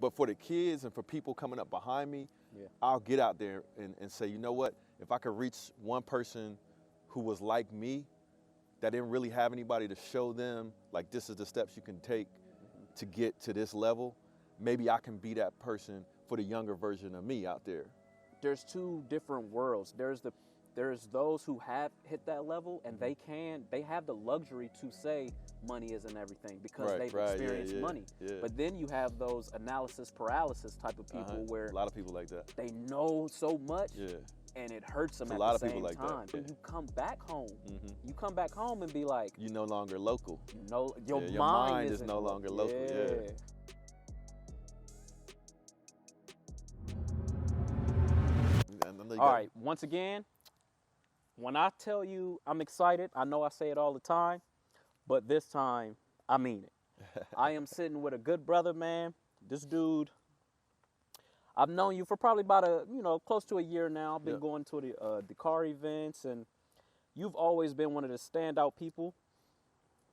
But for the kids and for people coming up behind me, Yeah. I'll get out there and say, you know what? If I could reach one person who was like me, that didn't really have anybody to show them, like, this is the steps you can take to get to this level, maybe I can be that person for the younger version of me out there. There's two different worlds. There's those who have hit that level, and they have the luxury to say money isn't everything because they've experienced money. Yeah. But then you have those analysis paralysis type of people where a lot of people like that. they know so much, Yeah. and it hurts them It's at a lot the of people same like that, time. yeah. You come back home. Mm-hmm. You come back home and be like, You no longer local. you know, your Yeah, your mind mind is isn't no longer local, yeah. All right, once again, when I tell you I'm excited, I know I say it all the time, but this time I mean it. I am sitting with a good brother, man. This dude, I've known you for probably about close to a year now. I've been going to the car events, and you've always been one of the standout people.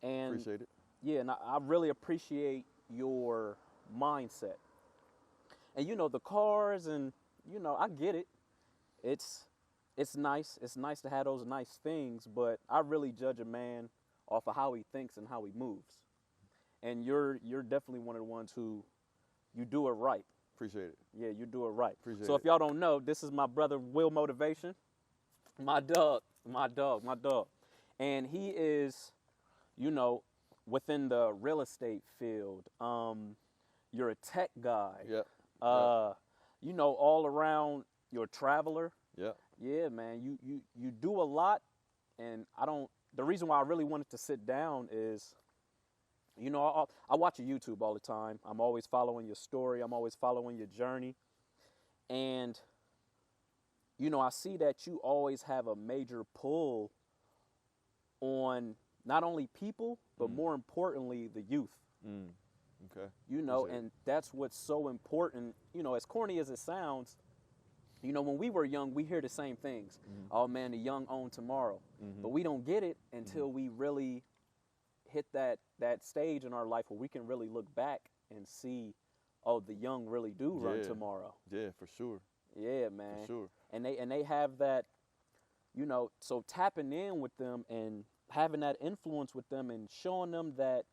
And Appreciate it. yeah, and I really appreciate your mindset. And the cars, and I get it. It's nice. It's nice to have those nice things, but I really judge a man off of how he thinks and how he moves. And you're definitely one of the ones who you do it right. Appreciate it. Yeah, you do it right. Appreciate so it. if y'all don't know, this is my brother Will Motivation. My dog. And he is, within the real estate field. You're a tech guy. Yeah. All around, you're a traveler. Yeah. Yeah, man. You do a lot, and the reason why I really wanted to sit down is, I watch your YouTube all the time. I'm always following your story. I'm always following your journey. And, I see that you always have a major pull on not only people, but more importantly, the youth. Okay. And that's what's so important. As corny as it sounds, when we were young, we hear the same things. Oh, man, the young own tomorrow. But we don't get it until we really hit that stage in our life where we can really look back and see, oh, the young really do run tomorrow. Yeah, for sure. Yeah, man. For sure. And they have that, so tapping in with them and having that influence with them and showing them that,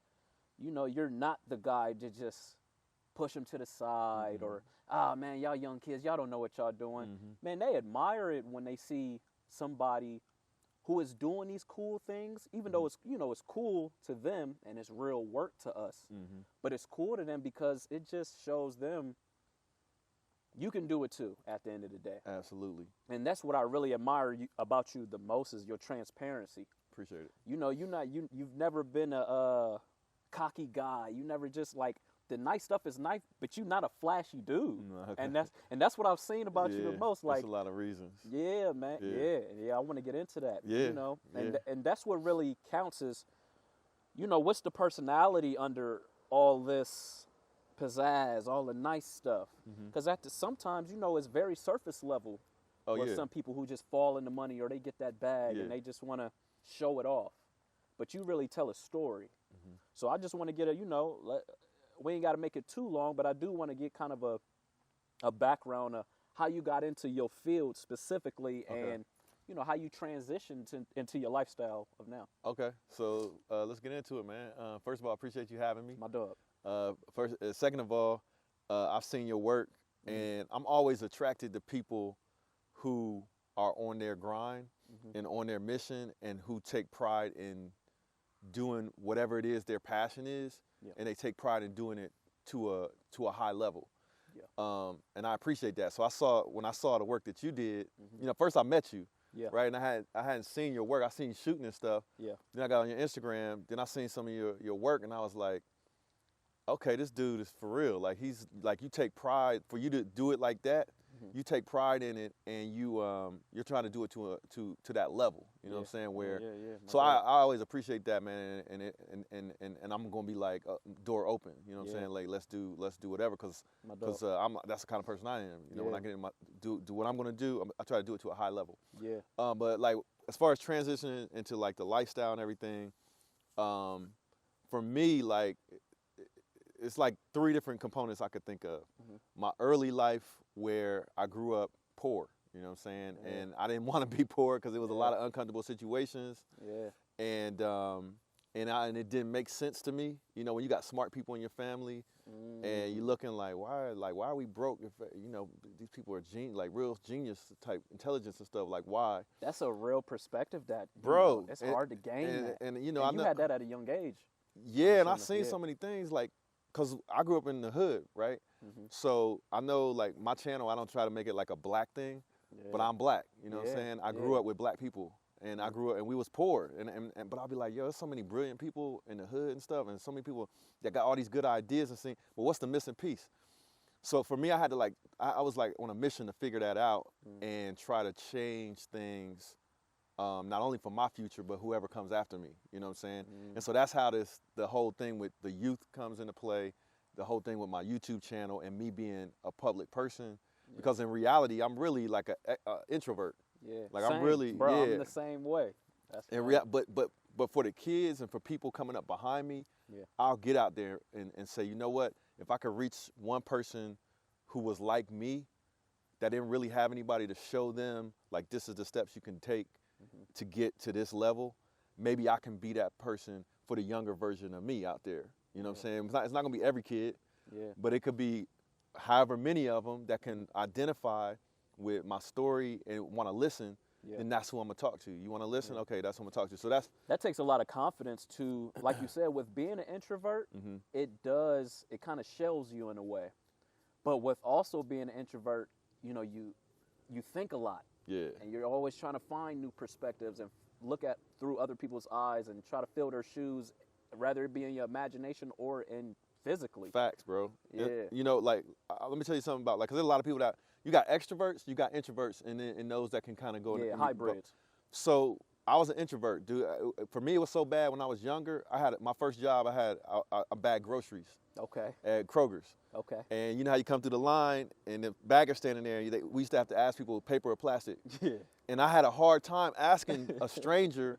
you're not the guy to just push them to the side or, man, y'all young kids, y'all don't know what y'all doing. Man, they admire it when they see somebody who is doing these cool things, even though it's, it's cool to them and it's real work to us. But it's cool to them because it just shows them you can do it too at the end of the day. Absolutely. And that's what I really admire about you the most is your transparency. Appreciate it. You've never been a cocky guy. You never just the nice stuff is nice, but you're not a flashy dude. Okay. And that's what I've seen about you the most. That's a lot of reasons. Yeah, man. Yeah. I want to get into that. Yeah. And that's what really counts is, what's the personality under all this pizzazz, all the nice stuff? Because sometimes, it's very surface level. Some people who just fall into money or they get that bag and they just want to show it off. But you really tell a story. So I just want to get we ain't got to make it too long, but I do want to get kind of a background of how you got into your field specifically and, how you transitioned into your lifestyle of now. Okay. So let's get into it, man. First of all, I appreciate you having me. My dog. Second of all, I've seen your work, and I'm always attracted to people who are on their grind and on their mission and who take pride in doing whatever it is their passion is, and they take pride in doing it to a high level. And I appreciate that. So when I saw the work that you did, first I met you, right? And I hadn't seen your work. I seen you shooting and stuff. Then I got on your Instagram. Then I seen some of your work, and I was like, okay, this dude is for real. Like you take pride for you to do it like that. You take pride in it, and you're trying to do it to that level. You know what I'm saying? Where so I always appreciate that, man, and I'm gonna be like door open. You know what I'm saying? Like let's do whatever, because that's the kind of person I am. When I get in do what I'm gonna do, I try to do it to a high level. But like as far as transitioning into like the lifestyle and everything, for me, like it's like 3 different components I could think of. My early life where I grew up poor, you know what I'm saying? Yeah. And I didn't want to be poor because it was a lot of uncomfortable situations. Yeah. And it didn't make sense to me. You know, when you got smart people in your family and you looking like why are we broke if, you know, these people are like real genius type intelligence and stuff, like why? That's a real perspective that, bro, know, it's hard to gain that. And you know, and you had that at a young age. Yeah, and I seen so many things, like, cause I grew up in the hood, right? So I know, like, my channel, I don't try to make it like a black thing, but I'm black, you know what I'm saying? I grew up with black people, and I grew up, and we was poor, but I'll be like, yo, there's so many brilliant people in the hood and stuff, and so many people that got all these good ideas and things, but what's the missing piece? So for me, I had to, like, I was like on a mission to figure that out and try to change things, not only for my future, but whoever comes after me, you know what I'm saying? And so that's how the whole thing with the youth comes into play, the whole thing with my YouTube channel and me being a public person, because in reality, I'm really like a introvert. Yeah, like same, I'm really, bro, I'm the same way. That's but for the kids and for people coming up behind me, I'll get out there and say, you know what, if I could reach one person who was like me, that didn't really have anybody to show them, like, this is the steps you can take to get to this level, maybe I can be that person for the younger version of me out there. You know what I'm saying? It's not gonna be every kid, but it could be however many of them that can identify with my story and want to listen, then that's who I'm gonna talk to. You want to listen? Okay, that's who I'm gonna talk to. So that takes a lot of confidence to, like you said, with being an introvert, it kind of shells you in a way. But with also being an introvert, you know, you think a lot. Yeah. And you're always trying to find new perspectives and look at through other people's eyes and try to fill their shoes, rather it be in your imagination or in physically. Facts, bro. Yeah. You know, like, let me tell you something about, like, because there's a lot of people that, you got extroverts, you got introverts, and those that can kind of go. Yeah, hybrids. So I was an introvert, dude. For me, it was so bad when I was younger. My first job, I bagged groceries. Okay. At Kroger's. Okay. And you know how you come through the line and the bagger's standing there, and we used to have to ask people paper or plastic. Yeah. And I had a hard time asking a stranger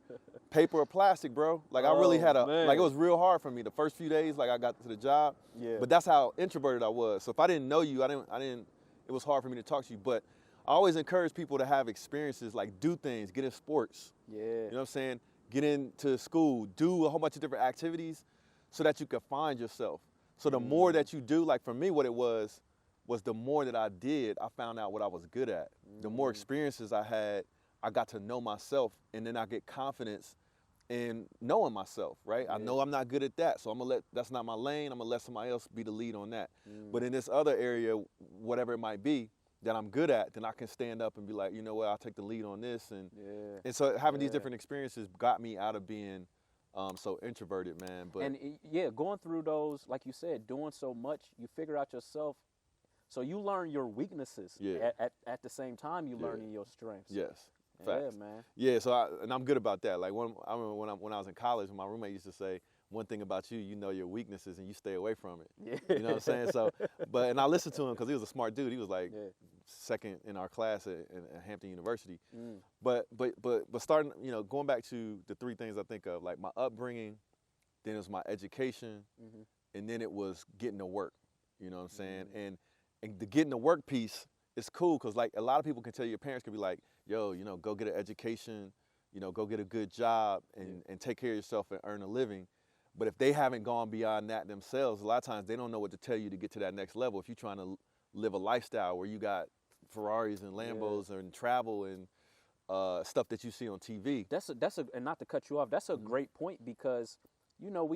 paper or plastic, bro. Like, I really had like, it was real hard for me the first few days, like, I got to the job. Yeah. But that's how introverted I was. So if I didn't know you, it was hard for me to talk to you. But I always encourage people to have experiences, like, do things, get in sports. Yeah. You know what I'm saying? Get into school, do a whole bunch of different activities so that you can find yourself. So the more that you do, like, for me, what it was the more that I did, I found out what I was good at. The more experiences I had, I got to know myself, and then I get confidence in knowing myself, right? Yeah. I know I'm not good at that, so that's not my lane. I'm gonna let somebody else be the lead on that. But in this other area, whatever it might be that I'm good at, then I can stand up and be like, you know what, I'll take the lead on this. And so having these different experiences got me out of being so introverted, man. But going through those, like you said, doing so much, you figure out yourself. So you learn your weaknesses. Yeah. At the same time, you learning your strengths. Yes. Facts. Yeah, man. Yeah. So I'm good about that. Like, I remember when I was in college, my roommate used to say, one thing about you, you know your weaknesses and you stay away from it. Yeah. You know what I'm saying? So, and I listened to him because he was a smart dude. He was like second in our class at Hampton University. But starting, you know, going back to the 3 things I think of, like my upbringing, then it was my education, and then it was getting to work. You know what I'm saying? And the getting to work piece is cool because, like, a lot of people can tell you, your parents could be like, yo, you know, go get an education, you know, go get a good job and take care of yourself and earn a living. But if they haven't gone beyond that themselves, a lot of times they don't know what to tell you to get to that next level. If you're trying to live a lifestyle where you got Ferraris and Lambos and travel and stuff that you see on TV. And not to cut you off, that's a great point because, you know,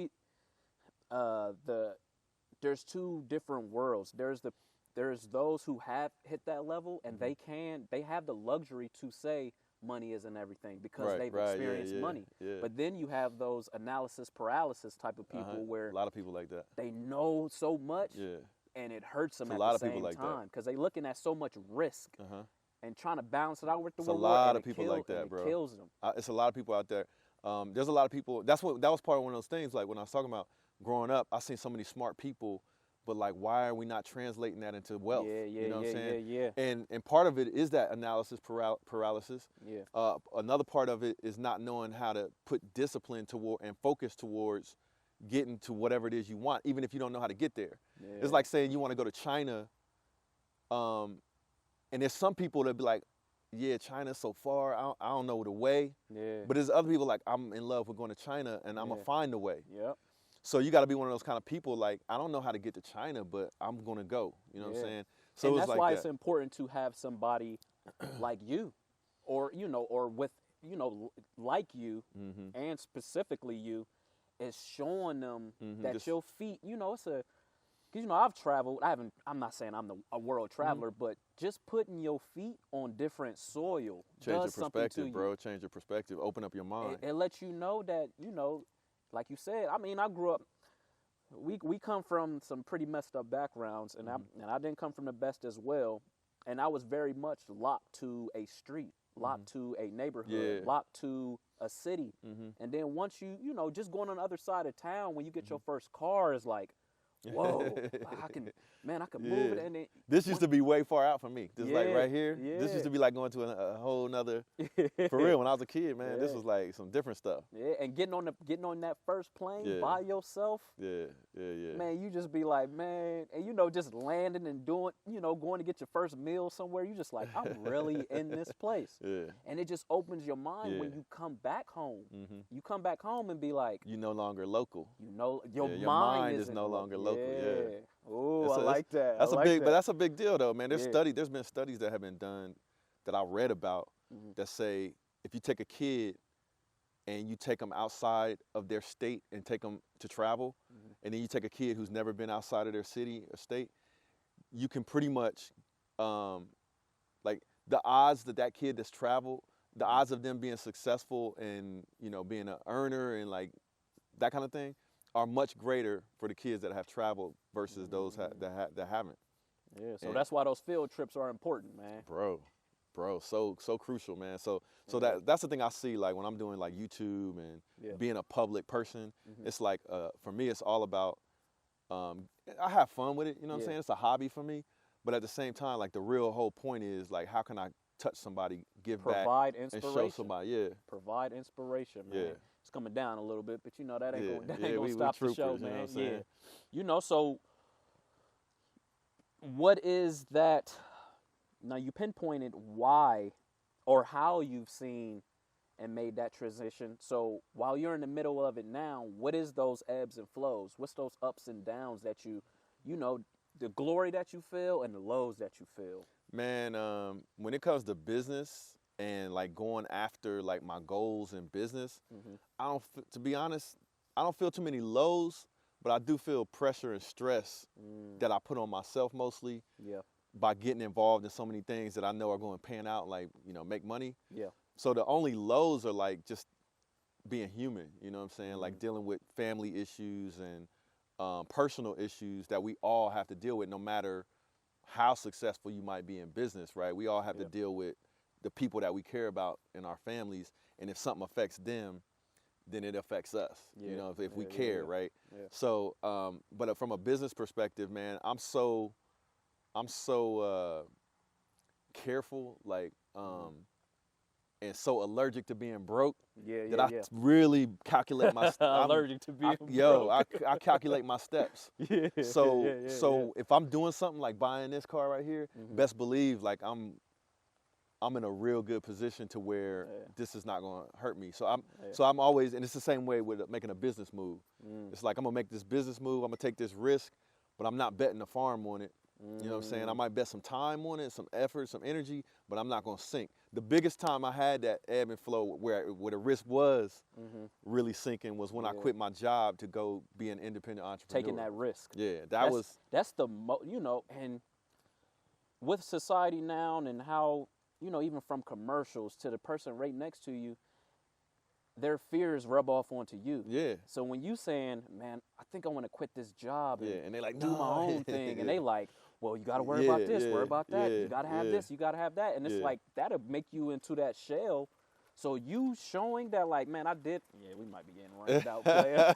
there's 2 different worlds. There's those who have hit that level and they have the luxury to say money isn't everything because they've experienced money. Yeah. But then you have those analysis paralysis type of people where a lot of people like that. They know so much and it hurts them at the same time because they're looking at so much risk and trying to balance it out with the reward. A lot of people like that, bro. It kills them. It's a lot of people out there. There's a lot of people. That was part of one of those things. Like when I was talking about growing up, I seen so many smart people. But, like, why are we not translating that into wealth? You know what I'm saying? Yeah. And part of it is that analysis paralysis. Yeah. Another part of it is not knowing how to put discipline toward and focus towards getting to whatever it is you want, even if you don't know how to get there. Yeah. It's like saying you want to go to China, and there's some people that be like, yeah, China's so far, I don't know the way. Yeah. But there's other people like, I'm in love with going to China, and I'm going to find the way. Yep. So you got to be one of those kind of people like, I don't know how to get to China, but I'm going to go. You know what I'm saying? So and it's that's like why that. it's important to have somebody like you, or, you know, or with, you know, like you, and specifically you, is showing them that your feet, you know, it's a, because, you know, I've traveled. I'm not saying I'm a world traveler, but just putting your feet on different soil Change does your something to perspective, you. bro. Change your perspective. Open up your mind. It lets you know that, you know, like you said, I mean, I grew up, we come from some pretty messed up backgrounds, and I didn't come from the best as well. And I was very much locked to a street, locked to a neighborhood, locked to a city. And then once you know, just going on the other side of town, when you get your first car, is like, whoa, I can move it. And then, this used to be way far out from me. This like right here. Yeah. This used to be like going to a whole nother. For real, when I was a kid, man, this was like some different stuff. Yeah, and getting on that first plane by yourself. Yeah. Man, you just be like, man, and you know, just landing and doing, you know, going to get your first meal somewhere. You just like, I'm really in this place. Yeah. And it just opens your mind when you come back home. You come back home and be like, you're no longer local. You know, your mind is no longer local. Yeah. Oh, I like that. That's but that's a big deal though, man. There's been studies that have been done that I read about that say if you take a kid and you take them outside of their state and take them to travel, and then you take a kid who's never been outside of their city or state, you can pretty much, like the odds that kid that's traveled, the odds of them being successful and, you know, being an earner and like that kind of thing are much greater for the kids that have traveled versus those that haven't. Yeah, so that's why those field trips are important, man. Bro, so crucial, man. So that's the thing I see, like when I'm doing like YouTube and being a public person. It's like for me, it's all about. I have fun with it, you know what I'm saying? It's a hobby for me, but at the same time, like the real whole point is like, how can I touch somebody, provide back, inspiration, and show somebody, provide inspiration, man. Yeah. It's coming down a little bit, but you know that ain't gonna stop the show, man. You know what I'm saying? You know, so what is that? Now you pinpointed why or how you've seen and made that transition. So while you're in the middle of it now, what is those ebbs and flows? What's those ups and downs that you know, the glory that you feel and the lows that you feel? Man, when it comes to business and like going after like my goals in business, to be honest, I don't feel too many lows, but I do feel pressure and stress that I put on myself mostly. Yeah. By getting involved in so many things that I know are going to pan out, like, you know, make money. Yeah. So the only lows are like just being human, you know what I'm saying? Like dealing with family issues and personal issues that we all have to deal with no matter how successful you might be in business, right? We all have to deal with the people that we care about in our families. And if something affects them, then it affects us, you know, if we care, right? Yeah. So, but from a business perspective, man, I'm so careful, like, and so allergic to being broke that I really calculate my steps. Allergic to being broke. I calculate my steps. So if I'm doing something like buying this car right here, best believe like I'm in a real good position to where this is not going to hurt me. So I'm always, and it's the same way with making a business move. It's like I'm going to make this business move, I'm going to take this risk, but I'm not betting the farm on it. You know what I'm saying? I might bet some time on it, some effort, some energy, but I'm not going to sink. The biggest time I had that ebb and flow where the risk was really sinking was when I quit my job to go be an independent entrepreneur. Taking that risk. Yeah, that's the you know, and with society now and how, you know, even from commercials to the person right next to you, their fears rub off onto you. Yeah. So when you saying, man, I think I want to quit this job and they like, do my own thing, and they like, well, you got to worry about this, worry about that. You got to have this, you got to have that. And it's like, that'll make you into that shell. So you showing that, like, man, I did. Yeah, we might be getting rained out, player.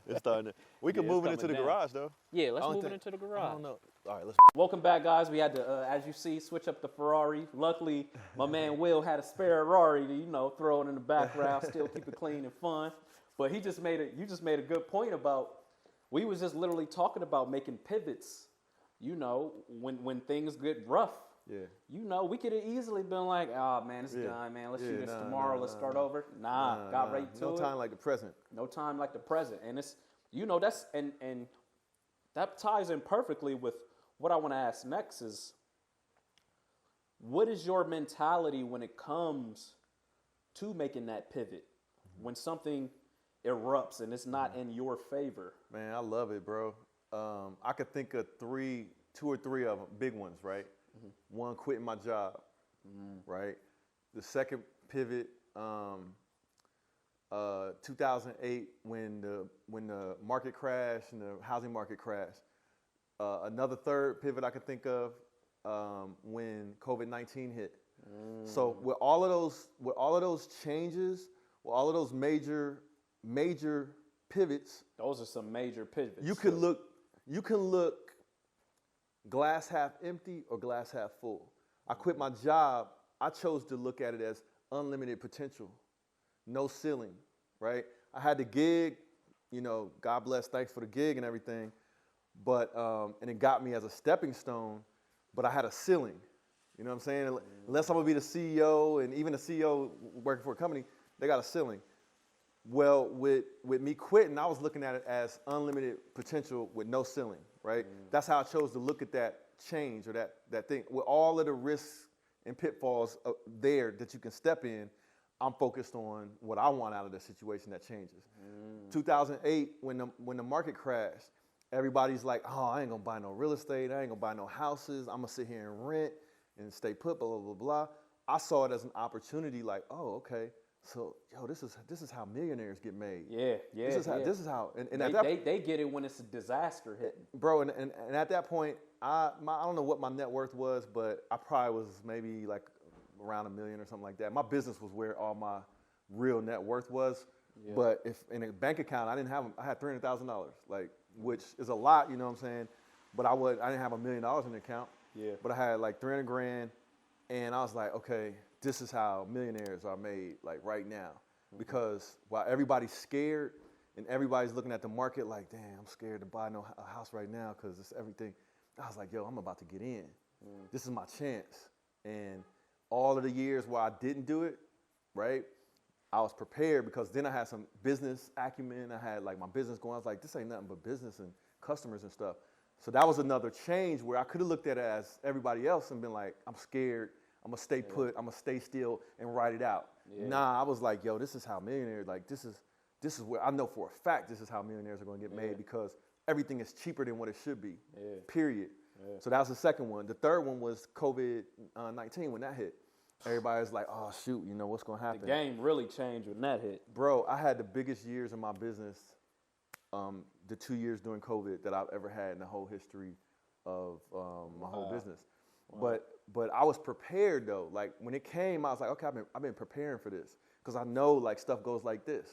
It's starting to. We can move it into the garage, though. Yeah, let's move it into the garage. I don't know. All right, let's. Welcome back, guys. We had to, as you see, switch up the Ferrari. Luckily, my man Will had a spare Ferrari to, you know, throw it in the background, still keep it clean and fun. But you just made a good point about, we was just literally talking about making pivots, you know, when things get rough. Yeah. You know, we could have easily been like, oh man, it's done, man. Let's shoot this tomorrow. Let's start over. Got right to it. No time like the present. No time like the present. And it's, you know, that's, and that ties in perfectly with what I want to ask next is, what is your mentality when it comes to making that pivot? When something erupts and it's not in your favor? Man, I love it, bro. I could think of two or three of them, big ones, right? One, quitting my job, right? The second pivot, 2008, when the market crashed and the housing market crashed. Another third pivot I could think of, when COVID-19 hit. So with all of those changes, with all of those major pivots, Those are some major pivots. you can look glass half empty or glass half full. I quit my job. I chose to look at it as unlimited potential, no ceiling, right? I had the gig, you know, God bless, thanks for the gig and everything, but and it got me as a stepping stone, but I had a ceiling. You know what I'm saying? Unless I'm gonna be the CEO, and even the CEO working for a company, they got a ceiling. Well, with me quitting, I was looking at it as unlimited potential with no ceiling, right? That's how I chose to look at that change or that thing. With all of the risks and pitfalls there that you can step in, I'm focused on what I want out of the situation that changes. 2008, when the market crashed, everybody's like, oh, I ain't gonna buy no real estate, I ain't gonna buy no houses, I'm gonna sit here and rent and stay put, blah, blah, blah, blah. I saw it as an opportunity, like, oh, okay. So, yo, this is how millionaires get made. Yeah. This is how, and they get it when it's a disaster hitting. Bro, and at that point, I don't know what my net worth was, but I probably was maybe like around $1 million or something like that. My business was where all my real net worth was. Yeah. But if in a bank account, I had $300,000, like, which is a lot, you know what I'm saying? But I didn't have $1 million in the account. Yeah. But I had like 300 grand, and I was like, okay, this is how millionaires are made, like right now. Because while everybody's scared and everybody's looking at the market like, damn, I'm scared to buy a house right now because it's everything. I was like, yo, I'm about to get in. This is my chance. And all of the years where I didn't do it, right, I was prepared because then I had some business acumen. I had like my business going. I was like, this ain't nothing but business and customers and stuff. So that was another change where I could have looked at it as everybody else and been like, I'm scared. I'm going to stay put. I'm going to stay still and ride it out. Yeah. Nah, I was like, yo, this is how millionaires, like this is where I know for a fact this is how millionaires are going to get made because everything is cheaper than what it should be, period. Yeah. So that was the second one. The third one was COVID-19 when that hit. Everybody's like, oh, shoot, you know, what's going to happen? The game really changed when that hit. Bro, I had the biggest years in my business, the 2 years during COVID that I've ever had in the whole history of my whole business. Wow. But I was prepared, though. Like, when it came, I was like, okay, I've been preparing for this because I know, like, stuff goes like this.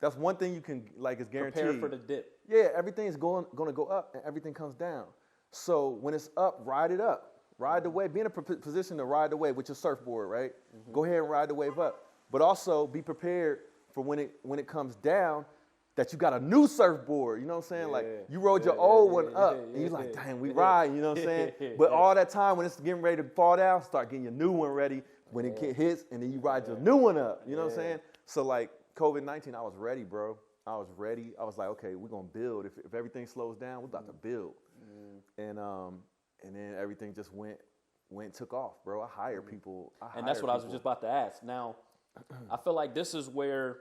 That's one thing you can, like, is guaranteed. Prepare for the dip. Yeah, everything's going to go up and everything comes down. So when it's up, ride it up. Ride the wave. Be in a position to ride the wave with your surfboard, right? Go ahead and ride the wave up. But also be prepared for when it comes down that you got a new surfboard. You know what I'm saying? Yeah, like you rode your old one up and you're like, dang, we ride. You know what I'm saying? But all that time when it's getting ready to fall down, start getting your new one ready when it hits and then you ride your new one up. You know what I'm saying? So like COVID-19, I was ready, bro. I was ready. I was like, okay, we're going to build. If everything slows down, we're about to build. And then everything just went took off, bro. I hire people. And that's what I was just about to ask. Now, I feel like this is where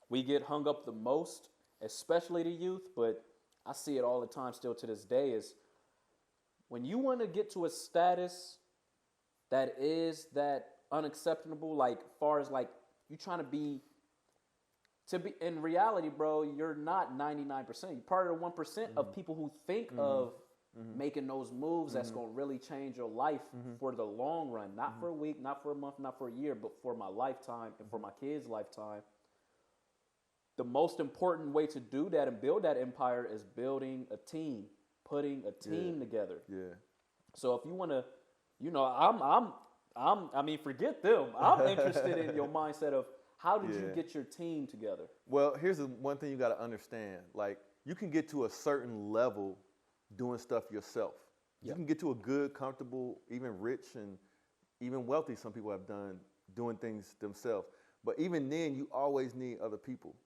we get hung up the most, especially the youth, but I see it all the time still to this day, is when you want to get to a status that is that unacceptable, like far as like you trying to be in reality, bro, you're not 99%. You're part of the 1% of people who think of making those moves that's going to really change your life for the long run. Not for a week, not for a month, not for a year, but for my lifetime and for my kids' lifetime. The most important way to do that and build that empire is building a team, putting a team together. Yeah. So if you want to, you know, I mean, forget them. I'm interested in your mindset of How did you get your team together? Well, here's the one thing you got to understand. Like, you can get to a certain level doing stuff yourself. You can get to a good, comfortable, even rich and even wealthy, some people have done doing things themselves. But even then, you always need other people,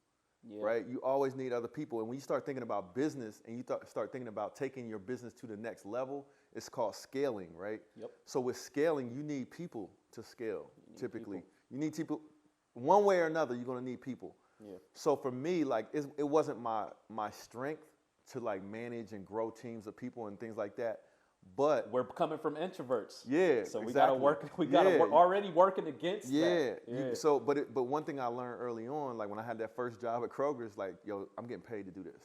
right? You always need other people. And when you start thinking about business and you start thinking about taking your business to the next level, it's called scaling, right? So with scaling, you need people to scale, typically. You need people, one way or another, you're going to need people. So for me, like, it wasn't my strength to like manage and grow teams of people and things like that. But we're coming from introverts. So we gotta work. We gotta work, already working against that. But one thing I learned early on, like when I had that first job at Kroger's, like, yo, I'm getting paid to do this.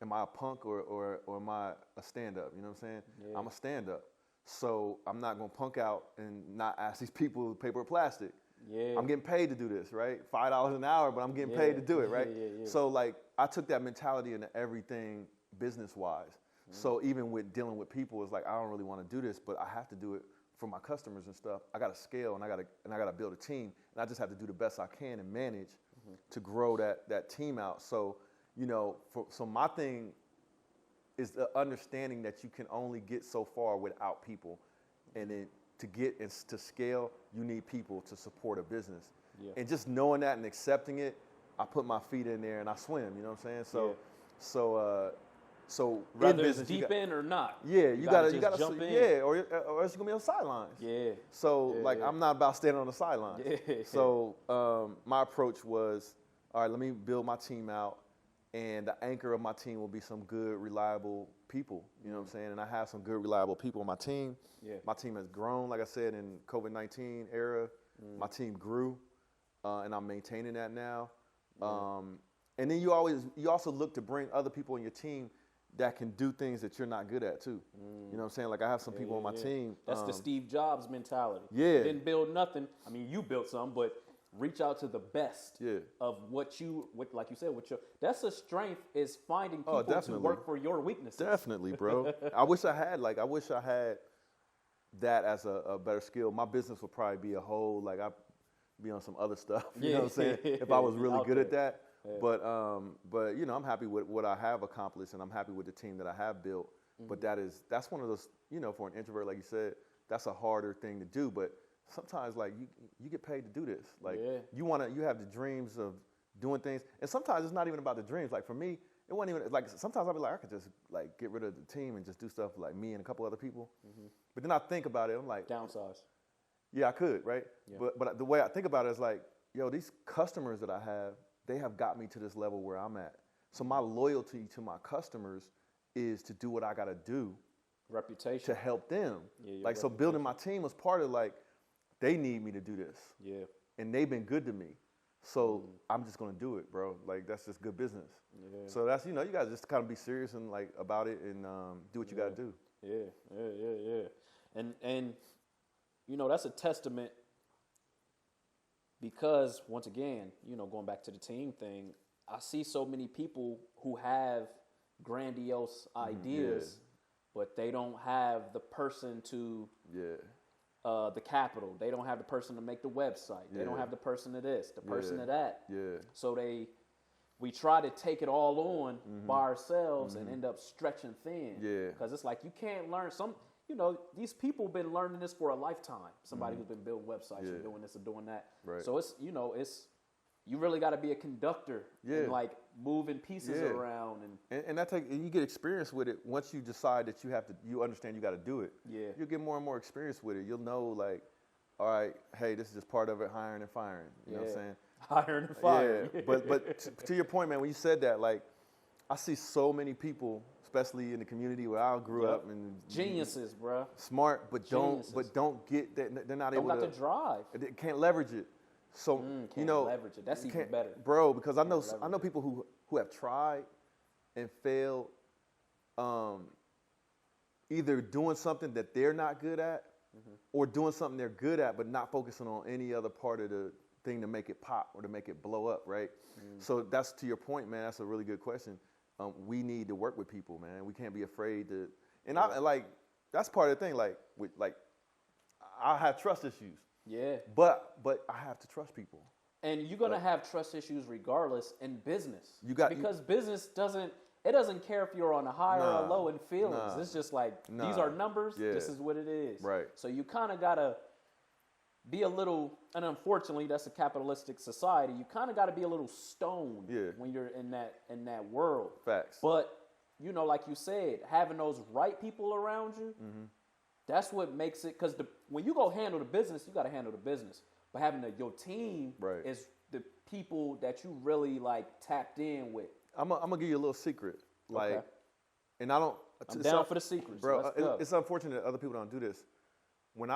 Am I a punk or am I a stand-up? You know what I'm saying? I'm a stand-up. So I'm not gonna punk out and not ask these people paper or plastic. I'm getting paid to do this, right? $5 an hour, but I'm getting paid to do it, right? So like I took that mentality into everything business-wise. So even with dealing with people, it's like, I don't really want to do this, but I have to do it for my customers and stuff. I got to scale and I got to build a team, and I just have to do the best I can and manage to grow that team out. So, you know, so my thing is the understanding that you can only get so far without people, and then to get to scale, you need people to support a business. And just knowing that and accepting it, I put my feet in there and I swim. You know what I'm saying? So whether it's deep in or not, you gotta jump in. or else you're gonna be on the sidelines. So I'm not about standing on the sidelines. So my approach was, all right, let me build my team out, and the anchor of my team will be some good, reliable people. You know what I'm saying? And I have some good, reliable people on my team. My team has grown, like I said, in COVID-19 era. My team grew, and I'm maintaining that now. And then you also look to bring other people in your team that can do things that you're not good at too. You know what I'm saying? Like I have some people on my team. That's the Steve Jobs mentality. Didn't build nothing. I mean, you built some, but reach out to the best of what like you said, that's a strength, is finding people to work for your weaknesses. Definitely, bro. I wish I had that as a better skill. My business would probably be I'd be on some other stuff. You know what I'm saying? If I was really good at that. But you know, I'm happy with what I have accomplished, and I'm happy with the team that I have built. But that's one of those, you know, for an introvert, like you said, that's a harder thing to do. But sometimes, like, you get paid to do this. Like you have the dreams of doing things, and sometimes it's not even about the dreams. Like for me, it wasn't even like, sometimes I'll be like, I could just like get rid of the team and just do stuff like me and a couple other people. But then I think about it, I'm like, downsize. Yeah, I could, right? But the way I think about it is like, yo, these customers that I have, they have got me to this level where I'm at. So my loyalty to my customers is to do what I got to do. Reputation. To help them. Like, so building my team was part of like, they need me to do this. And they've been good to me. So I'm just going to do it, bro. Like, that's just good business. So that's, you know, you got to just kind of be serious and like about it and do what you got to do. And, you know, that's a testament. Because, once again, you know, going back to the team thing, I see so many people who have grandiose ideas, but they don't have the person to, the capital. They don't have the person to make the website. They don't have the person to this, the person to that. So we try to take it all on by ourselves and end up stretching thin. Because it's like, you can't learn you know, these people been learning this for a lifetime. Somebody who's been building websites and doing this and doing that. So it's, you know, you really got to be a conductor and like moving pieces around. And you get experience with it once you decide that you understand you got to do it. You'll get more and more experience with it. You'll know like, all right, hey, this is just part of it, hiring and firing. You know what I'm saying? Hiring and firing. But to your point, man, when you said that, like, I see so many people, especially in the community where I grew up, and geniuses, bro. Smart, but don't get that. They're not able to. Don't got the drive. They can't leverage it. So you know, leverage it. That's even better, bro. Because I know people who have tried and failed, either doing something that they're not good at, or doing something they're good at, but not focusing on any other part of the thing to make it pop or to make it blow up, right? So that's, to your point, man. That's a really good question. We need to work with people, man. We can't be afraid to, and I like, that's part of the thing. Like I have trust issues. But I have to trust people. And you're gonna have trust issues regardless in business. Because business doesn't care if you're on a high or a low in feelings. It's just like these are numbers. Yeah. This is what it is. Right. So you kind of gotta be a little, and unfortunately, that's a capitalistic society. You kind of got to be a little stoned when you're in that world. Facts. But you know, like you said, having those right people around you, that's what makes it. Because when you go handle the business, you got to handle the business. But having your team is the people that you really like tapped in with. I'm gonna give you a little secret, and I'm down for the secrets, bro. It's unfortunate that other people don't do this. When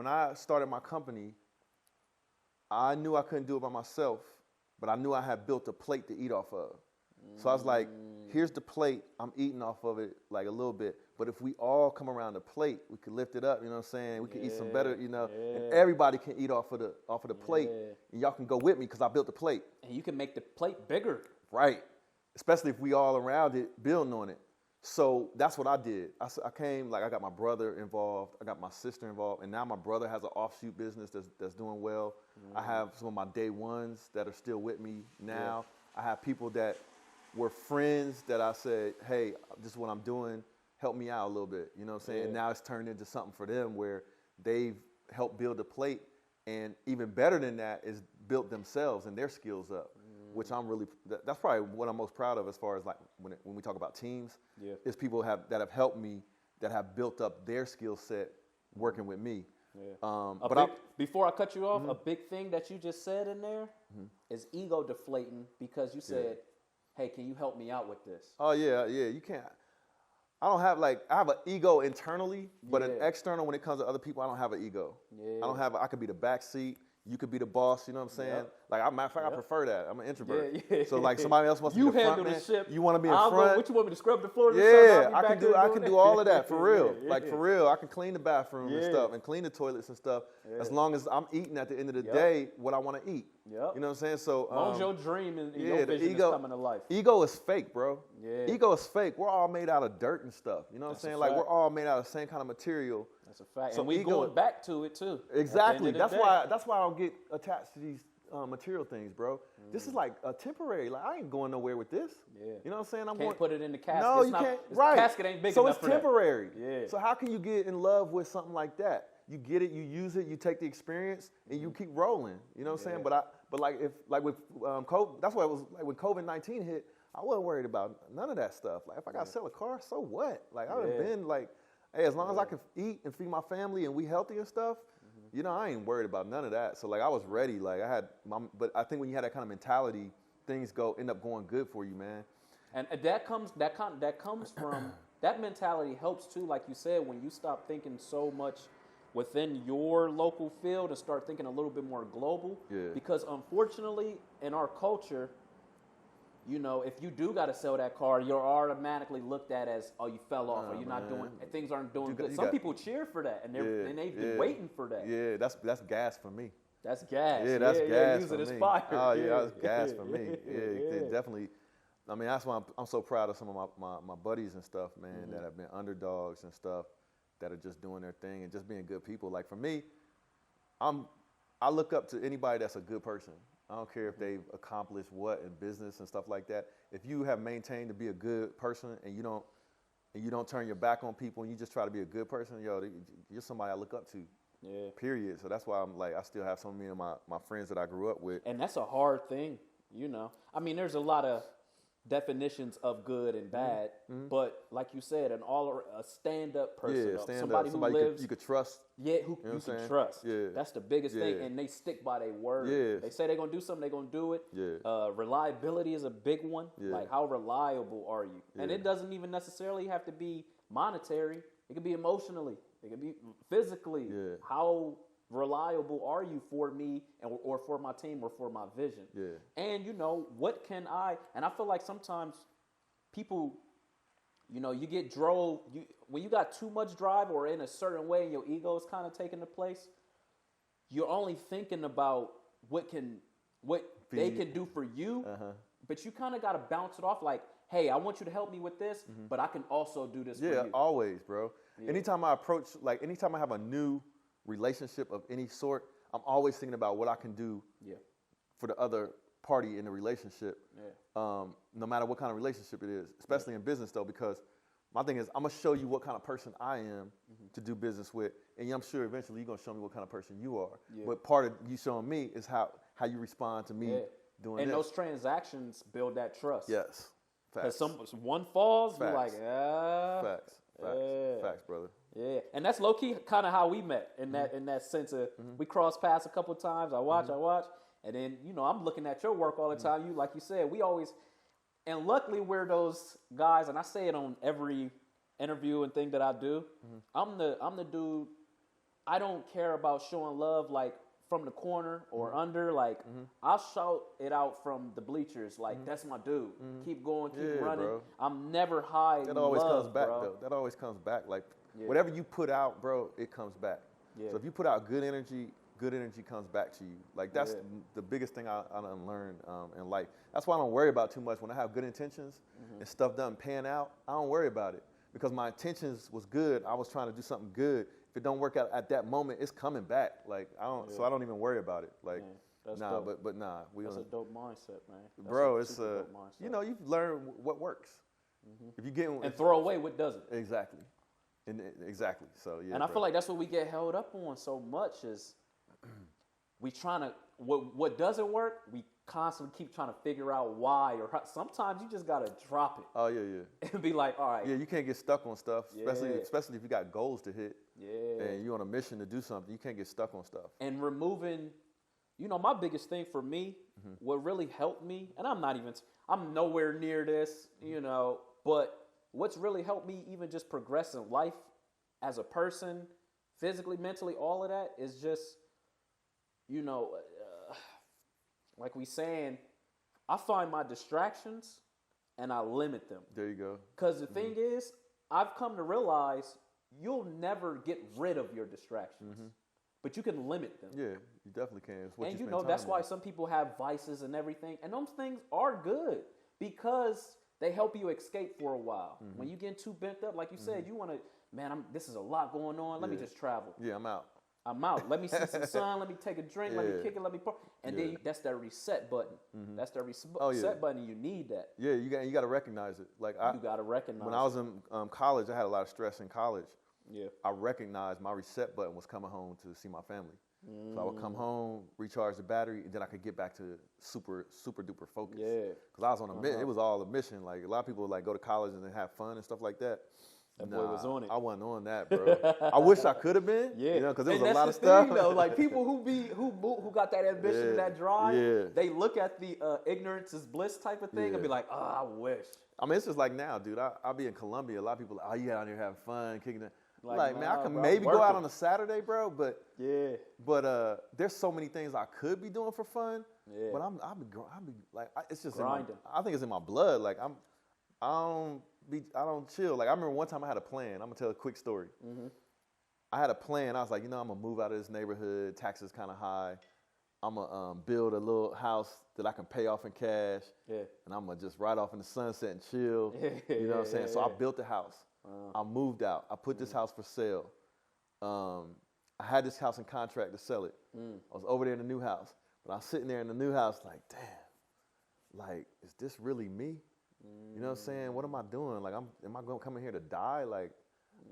I started my company, I knew I couldn't do it by myself, but I knew I had built a plate to eat off of. So I was like, here's the plate. I'm eating off of it like a little bit. But if we all come around the plate, we could lift it up, you know what I'm saying? We could eat some better, and everybody can eat off of the plate. And y'all can go with me because I built the plate. And you can make the plate bigger. Right. Especially if we all around it building on it. So that's what I did. I came, I got my brother involved, I got my sister involved, and now my brother has an offshoot business that's doing well. I have some of my day ones that are still with me now. I have people that were friends that I said, hey, this is what I'm doing, help me out a little bit, you know what I'm saying? And now it's turned into something for them where they've helped build a plate, and even better than that is built themselves and their skills up. Which that's probably what I'm most proud of as far as when we talk about teams, is people that have helped me that have built up their skill set working with me. Yeah. Before I cut you off, a big thing that you just said in there is ego deflating because you said, hey, can you help me out with this? Oh, yeah, you can't. I don't have I have an ego internally, but an external when it comes to other people, I don't have an ego. Yeah. I could be the backseat. You could be the boss, you know what I'm saying? Matter of fact, I prefer that. I'm an introvert. So somebody else wants to be the front man. Ship. You want to be in front. What you want me to scrub the floor? I can do all of that for real. For real. I can clean the bathroom and stuff and clean the toilets and stuff as long as I'm eating at the end of the day what I want to eat. You know what I'm saying? So as long as your dream and your vision is coming to life. Ego is fake, bro. Yeah. Ego is fake. We're all made out of dirt and stuff. You know what I'm saying? We're all made out of the same kind of material. That's a fact. So and we going back to it too. Exactly. That's why I don't get attached to these material things, bro. This is a temporary. I ain't going nowhere with this. Yeah. You know what I'm saying? Can't put it in the casket. No, you can't. Right. The casket ain't big so enough it's temporary. Yeah. So how can you get in love with something like that? You get it, you use it, you take the experience, and you keep rolling. You know what I'm saying? But with COVID, that's why it was when COVID-19 hit. I wasn't worried about none of that stuff. If I got to sell a car, so what? I would have been hey, as long as I can eat and feed my family and we healthy and stuff, I ain't worried about none of that. So I was ready. But I think when you have that kind of mentality, things end up going good for you, man. And that comes from that mentality helps too. Like you said, when you stop thinking so much within your local field and start thinking a little bit more global. Yeah. Because unfortunately, in our culture, if you do got to sell that car, you're automatically looked at as, oh, you fell off, or you're not doing, things aren't doing good. Some people cheer for that, and they've been waiting for that. Yeah, that's gas for me. That's gas. Yeah, that's gas use for it as me. fire. Oh yeah, that's gas for me. Yeah, definitely. I mean, that's why I'm so proud of some of my buddies and stuff, man, that have been underdogs and stuff, that are just doing their thing and just being good people. For me, I look up to anybody that's a good person. I don't care if they've accomplished what in business and stuff like that. If you have maintained to be a good person and you don't turn your back on people and you just try to be a good person, you're somebody I look up to. Yeah. Period. So that's why I still have some of me and my friends that I grew up with. And that's a hard thing, I mean, there's a lot of definitions of good and bad, but like you said, a stand-up person, somebody who lives, you could trust. Yeah, who you can trust. Yeah. That's the biggest thing, and they stick by their word. Yeah. They say they're gonna do something, they're gonna do it. Yeah. Reliability is a big one. Yeah. How reliable are you? Yeah. And it doesn't even necessarily have to be monetary. It could be emotionally. It could be physically. Yeah. How reliable are you for me or for my team or for my vision? Yeah. And what can and I feel like sometimes people, you get drove, when you got too much drive or in a certain way and your ego is kind of taking the place, you're only thinking about what they can do for you, but you kind of got to bounce it off hey, I want you to help me with this, but I can also do this for you. Yeah, always, bro. Yeah. Anytime I anytime I have a new relationship of any sort, I'm always thinking about what I can do for the other party in the relationship. Yeah. No matter what kind of relationship it is, especially in business though, because my thing is I'm gonna show you what kind of person I am to do business with, and I'm sure eventually you're gonna show me what kind of person you are. Yeah. But part of you showing me is how you respond to me doing and this. those transactions build that trust. Yes. Because one falls, Facts. you're like, Facts, brother. Yeah, and that's low key kind of how we met in that sense of we crossed paths a couple of times. I watch, and then I'm looking at your work all the time. You, like you said, we always, and luckily we're those guys, and I say it on every interview and thing that I do. I'm the dude. I don't care about showing love like from the corner or under. Like I'll shout it out from the bleachers. Like that's my dude. Keep going, keep running. Bro. I'm never high. That always love, comes back bro. though. That always comes back. Like whatever you put out, bro, it comes back. Yeah. So if you put out good energy comes back to you. Like that's the biggest thing I done learned in life. That's why I don't worry about too much when I have good intentions and stuff doesn't pan out. I don't worry about it because my intentions was good. I was trying to do something good. If it don't work out at that moment, it's coming back. Like I don't, so I don't even worry about it. Like nah, dope. but nah, that's a dope mindset, man. Bro, it's you've learned what works. If you get and throw away what doesn't. Exactly. Exactly. So yeah. And I feel like that's what we get held up on so much is we trying to what doesn't work. We constantly keep trying to figure out why or how. Sometimes you just gotta drop it. Oh yeah. And be like, all right. Yeah, you can't get stuck on stuff, especially if you got goals to hit. Yeah. And you're on a mission to do something. You can't get stuck on stuff. And removing, my biggest thing for me, what really helped me, and I'm nowhere near this, but what's really helped me even just progress in life as a person, physically, mentally, all of that is just, like we saying, I find my distractions and I limit them. There you go. Because the thing is, I've come to realize you'll never get rid of your distractions, but you can limit them. Yeah, you definitely can. It's what and you spend that's time why on. some people have vices and everything, and those things are good because they help you escape for a while. When you get too bent up, like you said, you want to, man, this is a lot going on. Let me just travel. Yeah, I'm out. Let me see some sun. Let me take a drink. Let me kick it. Let me pour. And then that's that reset button. That's that reset button. You need that. Yeah, you got to recognize it. Like you got to recognize. When I was in college, I had a lot of stress in college. Yeah. I recognized my reset button was coming home to see my family. So I would come home, recharge the battery, and then I could get back to super duper focus. Yeah. Because I was on a mission. It was all a mission. Like a lot of people like go to college and they have fun and stuff like that. That boy was on it. I wasn't on that, bro. I wish I could have been. Yeah. Because there was a lot of stuff. stuff. Though, like people who got that ambition and that drive, they look at the ignorance is bliss type of thing and be like, I wish. I mean, it's just like now, dude. I'll be in Colombia. A lot of people are like, you out here having fun, kicking it. Like, man, I can maybe go out on a Saturday, bro, but there's so many things I could be doing for fun. Yeah. But I'll be like, it's just grinding. I think it's in my blood. Like I don't chill. Like I remember one time I had a plan. I'm gonna tell a quick story. I had a plan. I was like, I'm gonna move out of this neighborhood. Taxes kind of high. I'm gonna build a little house that I can pay off in cash. Yeah. And I'm gonna just ride off in the sunset and chill. You know what I'm saying? So I built a house. I moved out. I put this house for sale. I had this house in contract to sell it. I was over there in the new house. But I was sitting there in the new house like, damn, like, is this really me? You know what I'm saying? What am I doing? Like, am I going to come in here to die? Like,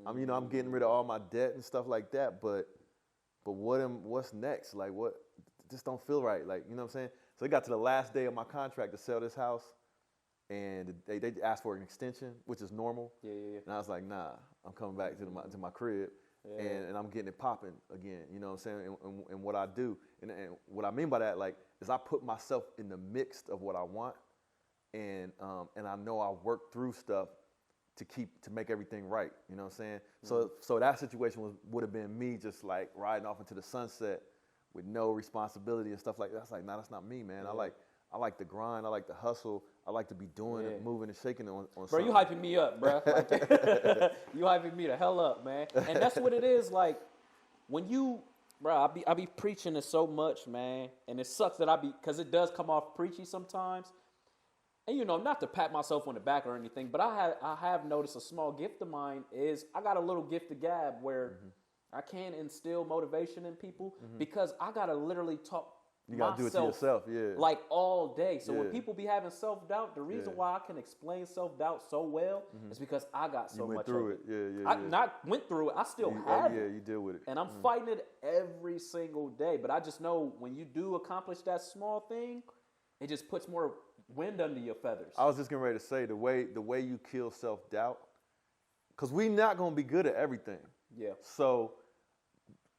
I'm getting rid of all my debt and stuff like that. But what's next? Like, what? This don't feel right. Like, you know what I'm saying? So it got to the last day of my contract to sell this house. And they asked for an extension, which is normal. Yeah. And I was like, nah, I'm coming back to my crib, and I'm getting it popping again. You know what I'm saying? And what I do, and what I mean by that, like, is I put myself in the midst of what I want, and I know I work through stuff to make everything right. You know what I'm saying? So that situation would have been me just like riding off into the sunset with no responsibility and stuff like that. I was like, nah, that's not me, man. Yeah. I like the grind. I like the hustle. I like to be doing it, moving and shaking it on bro, something. You hyping me up, bro. You hyping me the hell up, man. And that's what it is. Like, when you, bro, I be preaching it so much, man. And it sucks that because it does come off preachy sometimes. And, not to pat myself on the back or anything, but I have noticed a small gift of mine is I got a little gift of gab where I can instill motivation in people because I got to literally talk You got to do it to yourself, yeah. Like all day. So when Yeah. people be having self-doubt, the reason why I can explain self-doubt so well is because I got so much through of it. I not went through it. I still have it. Yeah, you deal with it. And I'm fighting it every single day. But I just know when you do accomplish that small thing, it just puts more wind under your feathers. I was just getting ready to say, the way you kill self-doubt, because we're not going to be good at everything. Yeah. So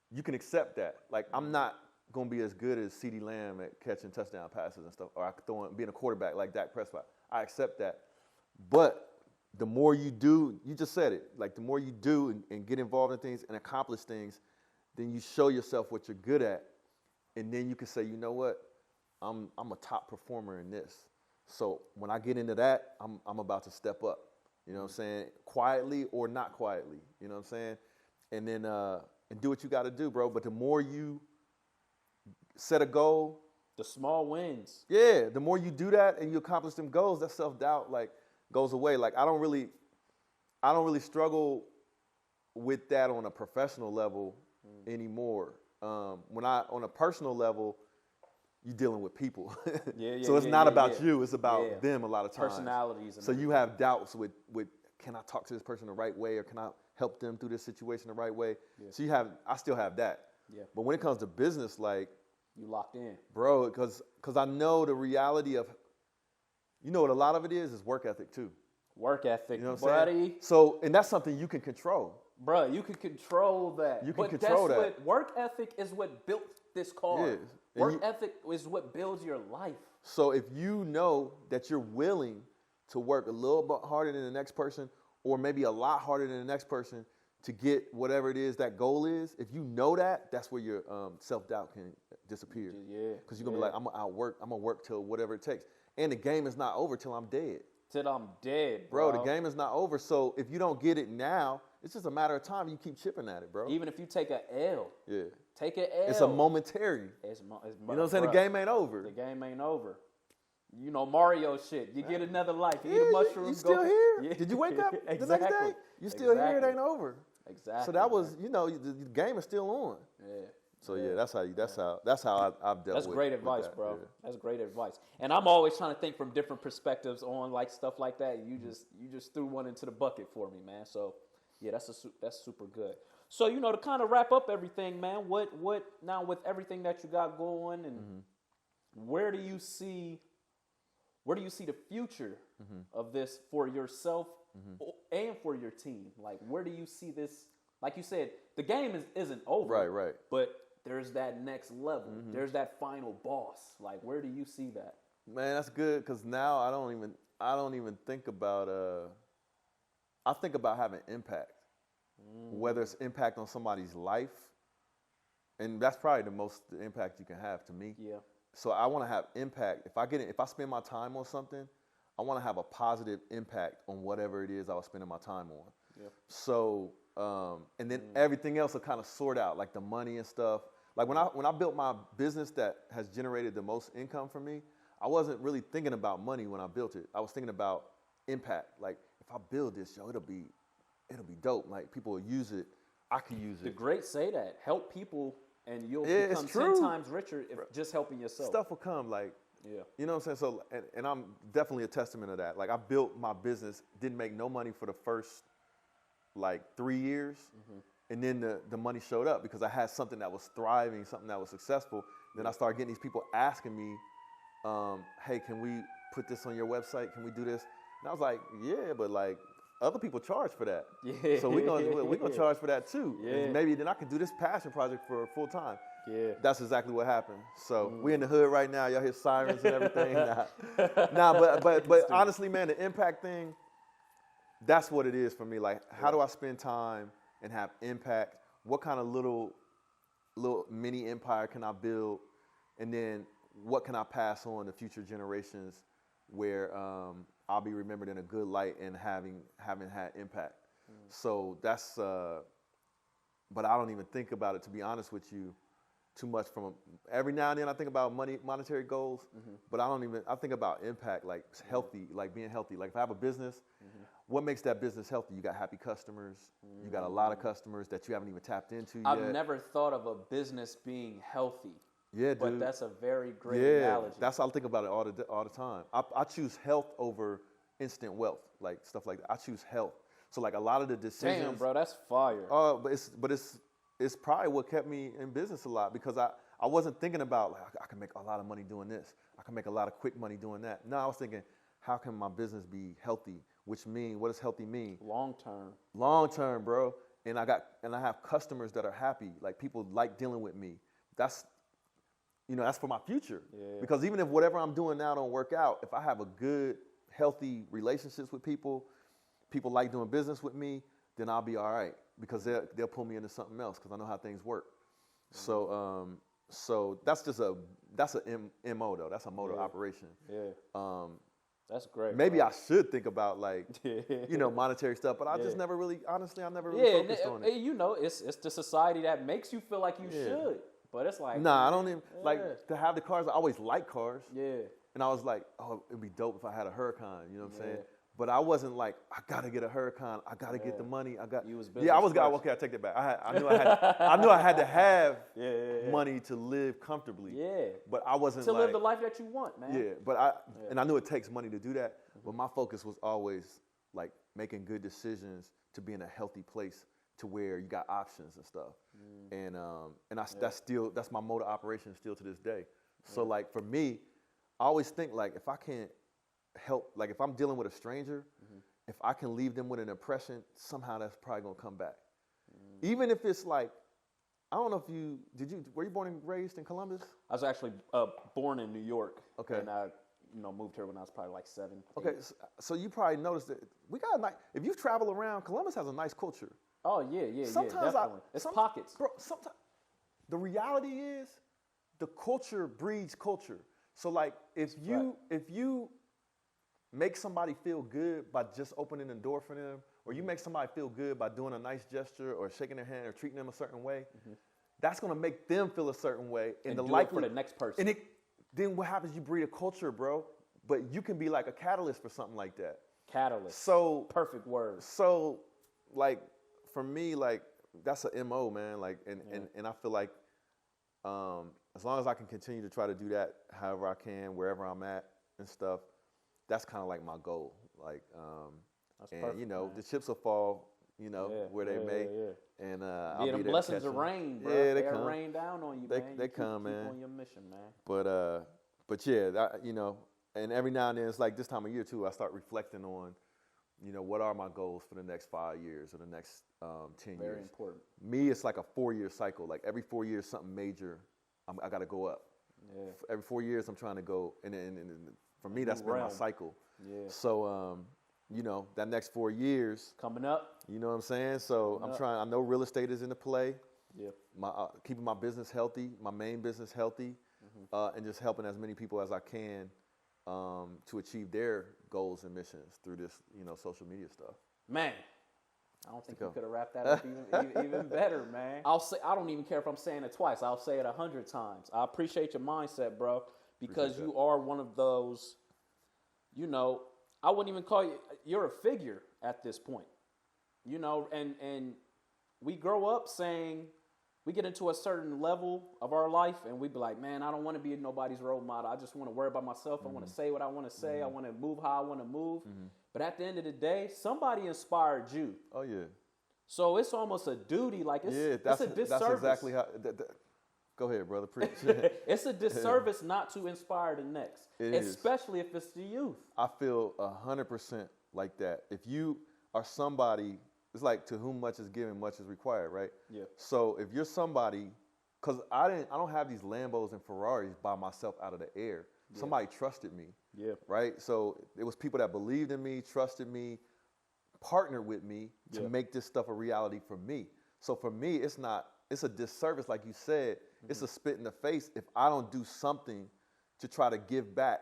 you can accept that. Like, I'm not going to be as good as CeeDee Lamb at catching touchdown passes and stuff, or I could being a quarterback like Dak Prescott. I accept that. But the more you do, you just said it, like the more you do and get involved in things and accomplish things, then you show yourself what you're good at. And then you can say, you know what, I'm a top performer in this. So when I get into that, I'm about to step up. You know what I'm saying? Quietly or not quietly. You know what I'm saying? And then and do what you got to do, bro. But the more you set a goal, the small wins. Yeah, the more you do that and you accomplish them goals, that self-doubt like goes away. Like I don't really struggle with that on a professional level anymore. On a personal level, you're dealing with people. So it's not about you, it's about them a lot of times. Personalities. So you have doubts with can I talk to this person the right way, or can I help them through this situation the right way? Yeah. So I still have that. Yeah. But when it comes to business, like, you locked in, bro, because I know the reality of, you know what a lot of it is work ethic too. Work ethic, you know what buddy. I'm saying? So, and that's something you can control. Bro, you can control that. You can control that. Work ethic is what built this car. Yeah. Work ethic is what builds your life. So if you know that you're willing to work a little bit harder than the next person, or maybe a lot harder than the next person to get whatever it is that goal is, if you know that, that's where your self-doubt can disappear. Yeah. Because you're going to be like, I'm going to work till whatever it takes. And the game is not over till I'm dead. Till I'm dead, bro. Bro, the game is not over. So if you don't get it now, it's just a matter of time. You keep chipping at it, bro. Even if you take an L. Yeah. Take an L. It's a momentary. You know what I'm saying? The game ain't over. The game ain't over. You know, Mario shit. You get another life. You eat a mushroom. You still here. Yeah. Did you wake up exactly. the next day? You still here. It ain't over. Exactly. So that was, the game is still on. Yeah. So that's how I've dealt with. That's great advice, bro. Yeah. That's great advice. And I'm always trying to think from different perspectives on like stuff like that. You just threw one into the bucket for me, man. So yeah, that's super good. So to kind of wrap up everything, man. What now with everything that you got going, and where do you see the future of this for yourself and for your team? Like, where do you see this? Like you said, the game isn't over. Right. But there's that next level. There's that final boss. Like, where do you see that? Man, that's good, because now I don't even think about I think about having impact. Whether it's impact on somebody's life, and that's probably the most impact you can have to me. Yeah. So I want to have impact. If I spend my time on something, I want to have a positive impact on whatever it is I was spending my time on. Yeah. So and then everything else will kind of sort out, like the money and stuff. Like when I built my business that has generated the most income for me, I wasn't really thinking about money when I built it. I was thinking about impact. Like, if I build this, it'll be dope. Like, people will use it. I can use it. The greats say that. Help people and you'll become 10 times richer if just helping yourself. Stuff will come, like, you know what I'm saying? So, and I'm definitely a testament of that. Like, I built my business, didn't make no money for the first, 3 years. And then the money showed up because I had something that was thriving, something that was successful. Then I started getting these people asking me, hey, can we put this on your website? Can we do this? And I was like, yeah, but other people charge for that. Yeah. So we're gonna charge for that too. Yeah. And maybe then I can do this passion project for full time. Yeah. That's exactly what happened. So we're in the hood right now. Y'all hear sirens and everything. But honestly, man, the impact thing, that's what it is for me. Like, how do I spend time and have impact? What kind of little mini empire can I build? And then what can I pass on to future generations where I'll be remembered in a good light and having had impact. So that's, but I don't even think about it, to be honest with you, too much. Every now and then I think about monetary goals, but I think about impact, like healthy, like being healthy. Like if I have a business, what makes that business healthy? You got happy customers, you got a lot of customers that you haven't even tapped into yet. I've never thought of a business being healthy. Yeah, dude. But that's a very great analogy. That's how I think about it all the time. I choose health over instant wealth, like stuff like that. I choose health. So like a lot of the decisions. Damn, bro, that's fire. But it's probably what kept me in business a lot, because I wasn't thinking about like I can make a lot of money doing this. I can make a lot of quick money doing that. No, I was thinking, how can my business be healthy? What does healthy mean? Long term. Long term, bro. And I have customers that are happy. Like people like dealing with me. That's for my future. Yeah. Because even if whatever I'm doing now don't work out, if I have a good, healthy relationships with people like doing business with me, then I'll be all right, because they'll pull me into something else because I know how things work. Mm-hmm. So that's an MO though. That's a mode of operation. Yeah. That's great. Maybe I should think about like, monetary stuff, but I just never really, honestly, I never really focused on it. It's the society that makes you feel like you should, but it's like, nah, I don't even like to have the cars. I always liked cars. Yeah. And I was like, oh, it'd be dope if I had a Huracan. You know what I'm saying? But I wasn't like, I gotta get a Huracan. I gotta get the money. You was Okay, I take that back. I knew I had to have money to live comfortably. Yeah. But I wasn't to live the life that you want, man. Yeah. But and I knew it takes money to do that. But my focus was always like making good decisions to be in a healthy place to where you got options and stuff. And that's my mode of operation still to this day. So like for me, I always think like if I can't help, like if I'm dealing with a stranger, if I can leave them with an impression, somehow that's probably gonna come back. Even if it's like, I don't know if were you born and raised in Columbus? I was actually born in New York. Okay. And I moved here when I was probably like 7. Okay, so you probably noticed that we got a nice, if you travel around, Columbus has a nice culture. Oh yeah, Sometimes definitely. It's pockets. Bro, sometimes the reality is the culture breeds culture. So like if you make somebody feel good by just opening the door for them, or you make somebody feel good by doing a nice gesture or shaking their hand or treating them a certain way, that's gonna make them feel a certain way. And do it for the next person. And then what happens? You breed a culture, bro. But you can be like a catalyst for something like that. Catalyst. So perfect word. So like for me, like that's a MO, man. Like and I feel like as long as I can continue to try to do that however I can, wherever I'm at and stuff, that's kind of like my goal. Like, that's and perfect, man. the chips will fall, where they may. Yeah. And I'll be the there to blessings catch of them. rain, bro. Yeah, They'll rain down on you, man. They come, man. Keep on your mission, man. But yeah, and every now and then it's like this time of year too, I start reflecting on, what are my goals for the next 5 years or the next 10 years. Very important. Me, it's like a 4-year cycle. Like every 4 years, something major, I got to go up. Yeah. Every 4 years, I'm trying to go, and for me, that's been my cycle. Yeah. So, that next 4 years coming up. You know what I'm saying? So I'm trying. I know real estate is in the play. Yeah. Keeping my business healthy, my main business healthy, and just helping as many people as I can to achieve their goals and missions through this, social media stuff. Man, I don't think you could have wrapped that up even better, man. I don't even care if I'm saying it twice. I'll say it 100 times. I appreciate your mindset, bro, because you are one of those, I wouldn't even call you, you're a figure at this point, and we grow up saying, we get into a certain level of our life and we be like, man, I don't want to be nobody's role model. I just want to worry about myself. I want to say what I want to say. I want to move how I want to move. But at the end of the day, somebody inspired you. Oh, yeah. So it's almost a duty. Like it's a disservice. That's exactly how. Go ahead, brother. Preach. It's a disservice not to inspire the next, especially if it's the youth. I feel 100% like that. If you are somebody, it's like to whom much is given, much is required, right? Yeah. So if you're somebody, because I don't have these Lambos and Ferraris by myself out of the air. Yeah. Somebody trusted me. Yeah. Right. So it was people that believed in me, trusted me, partnered with me to make this stuff a reality for me. So for me, it's a disservice, like you said. It's a spit in the face if I don't do something to try to give back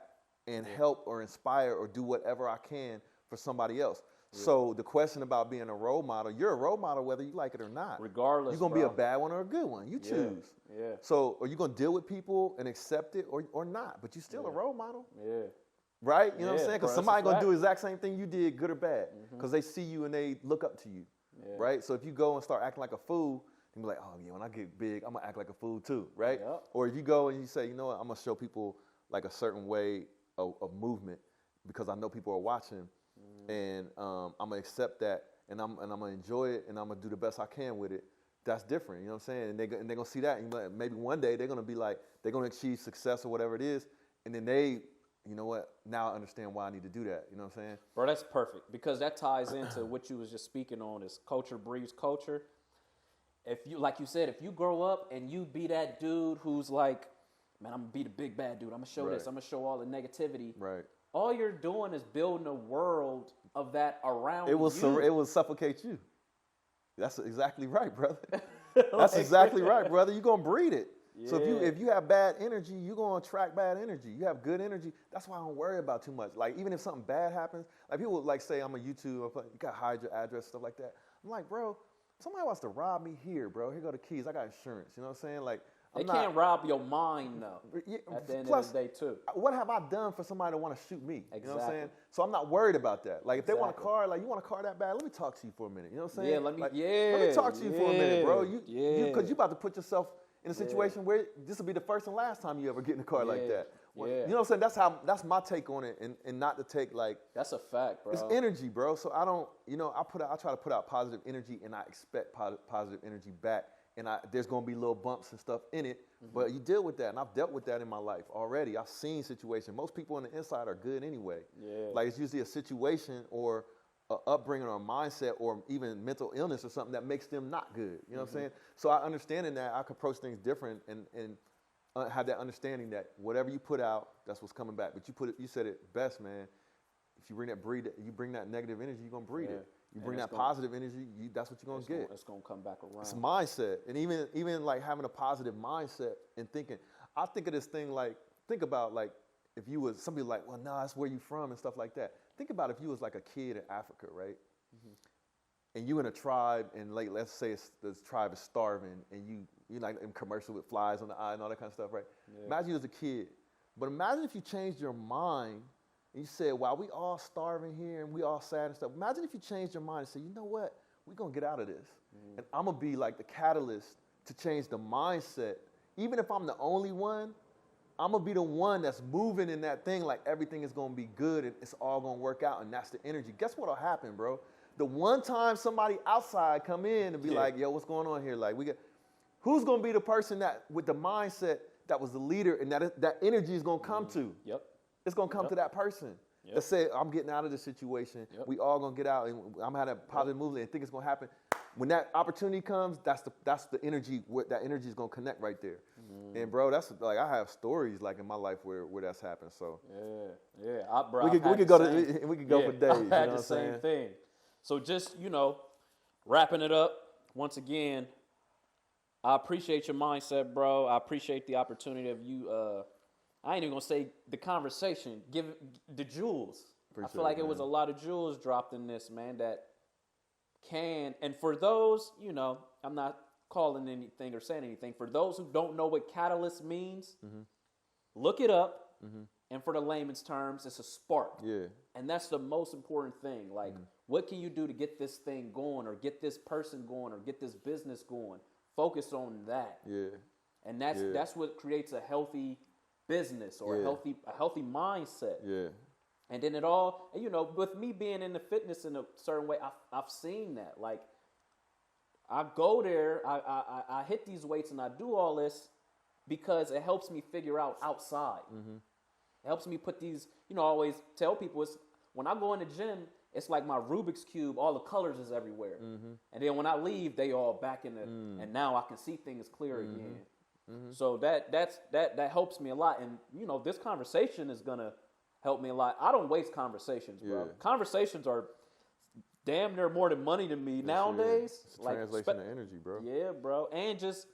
and help or inspire or do whatever I can for somebody else. Yeah. So the question about being a role model, you're a role model whether you like it or not. Regardless, you're going to be a bad one or a good one. You choose. Yeah. So are you going to deal with people and accept it or not? But you're still a role model. Yeah. Right? You know what I'm saying? Because somebody going to do the exact same thing you did, good or bad. Because they see you and they look up to you. Yeah. Right? So if you go and start acting like a fool, you be like, oh yeah, when I get big, I'm gonna act like a fool too, right? Yep. Or if you go and you say, you know what, I'm gonna show people like a certain way of movement because I know people are watching, and I'm gonna accept that, and I'm gonna enjoy it, and I'm gonna do the best I can with it. That's different, you know what I'm saying? And they're gonna see that, and maybe one day they're gonna be like, they're gonna achieve success or whatever it is, and then they, you know what, now I understand why I need to do that, you know what I'm saying? Bro, that's perfect because that ties into what you was just speaking on is culture breeds culture. If you, like you said, if you grow up and you be that dude who's like, man, I'm gonna be the big bad dude, I'm gonna show this, I'm gonna show all the negativity. Right. All you're doing is building a world of that around It will suffocate you. That's exactly right, brother. That's exactly right, brother. You're gonna breed it. Yeah. So if you have bad energy, you're gonna attract bad energy. You have good energy. That's why I don't worry about too much. Like even if something bad happens, like people like say I'm a YouTuber, you gotta hide your address, stuff like that. I'm like, bro, somebody wants to rob me here, bro. Here go the keys. I got insurance. You know what I'm saying? Like they can't rob your mind though. At the end of the day, too. What have I done for somebody to want to shoot me? Exactly. You know what I'm saying? So I'm not worried about that. Like if they want a car, like you want a car that bad, let me talk to you for a minute. You know what I'm saying? Yeah, let me talk to you for a minute, bro. Because you about to put yourself in a situation where this will be the first and last time you ever get in a car like that. You know what I'm saying? That's my take on it, and not to take like. That's a fact, bro. It's energy, bro. So I don't, I try to put out positive energy, and I expect positive energy back. And there's going to be little bumps and stuff in it, but you deal with that. And I've dealt with that in my life already. I've seen situations. Most people on the inside are good anyway. Yeah. Like it's usually a situation or an upbringing or a mindset or even mental illness or something that makes them not good. You know what I'm saying? So I understand in that I can approach things different and have that understanding that whatever you put out, that's what's coming back. But you said it best, man. If you bring that negative energy, you're going to breed it. You bring that positive energy, that's what you're going to get. It's going to come back around. It's mindset. And even like having a positive mindset and thinking. I think of this thing like, think about like if you was, somebody like, well, nah, that's where you from and stuff like that. Think about if you was like a kid in Africa, right? And you in a tribe and like, let's say the tribe is starving and you like in commercial with flies on the eye and all that kind of stuff, right? Yeah. Imagine you as a kid. But imagine if you changed your mind and you said, wow, we all starving here and we all sad and stuff. Imagine if you changed your mind and said, you know what? We're going to get out of this. And I'm going to be like the catalyst to change the mindset. Even if I'm the only one, I'm going to be the one that's moving in that thing like everything is going to be good and it's all going to work out and that's the energy. Guess what will happen, bro? The one time somebody outside come in and be like, yo, what's going on here? Like, who's going to be the person that with the mindset that was the leader and that energy is going to come to? Yep. It's going to come to that person that say, I'm getting out of this situation. We all going to get out and I'm having a positive movement and think it's going to happen. When that opportunity comes, that's the energy. That energy is going to connect right there. And bro, that's like I have stories like in my life where that's happened. So bro, we could go for days. I had the same thing. So just wrapping it up once again. I appreciate your mindset, bro. I appreciate the opportunity of you. I ain't even gonna say the conversation. Give the jewels. I feel like it was a lot of jewels dropped in this, man. That can, and for those, I'm not calling anything or saying anything. For those who don't know what catalyst means, look it up. And for the layman's terms, it's a spark. Yeah. And that's the most important thing. Like, what can you do to get this thing going, or get this person going, or get this business going? Focus on that. Yeah. And that's what creates a healthy business or a healthy mindset. Yeah. And then it all, with me being in the fitness in a certain way, I've seen that. Like, I go there, I hit these weights and I do all this because it helps me figure out outside. It helps me put these, I always tell people when I go in the gym, it's like my Rubik's Cube, all the colors is everywhere. And then when I leave, they all back in the, and now I can see things clear again. So that helps me a lot. And, this conversation is going to help me a lot. I don't waste conversations, bro. Yeah. Conversations are damn near more than money to me nowadays. It's like translation of energy, bro. Yeah, bro. And just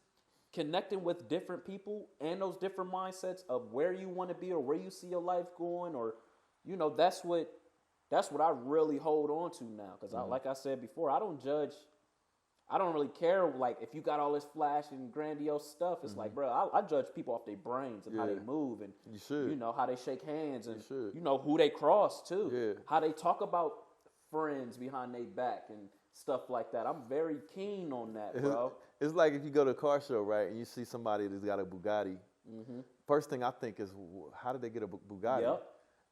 connecting with different people and those different mindsets of where you want to be or where you see your life going, or, that's what I really hold on to now. Because like I said before, I don't judge. I don't really care, like, if you got all this flash and grandiose stuff. It's like, bro, I judge people off their brains and how they move and, you should. How they shake hands and, who they cross, too. Yeah. How they talk about friends behind their back and stuff like that. I'm very keen on that, bro. It's like if you go to a car show, right, and you see somebody that's got a Bugatti. First thing I think is, how did they get a Bugatti? Yep.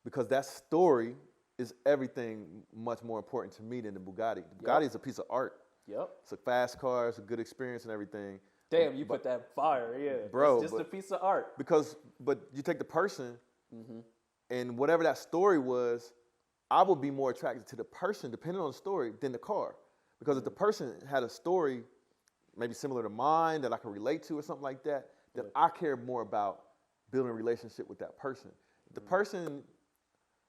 Because that story is everything much more important to me than the Bugatti. The Bugatti is a piece of art. Yep. It's a fast car. It's a good experience and everything. Damn, you put that fire, yeah. Bro. It's just a piece of art. But you take the person, and whatever that story was, I would be more attracted to the person, depending on the story, than the car. Because if the person had a story maybe similar to mine that I can relate to or something like that, then I care more about building a relationship with that person. If the person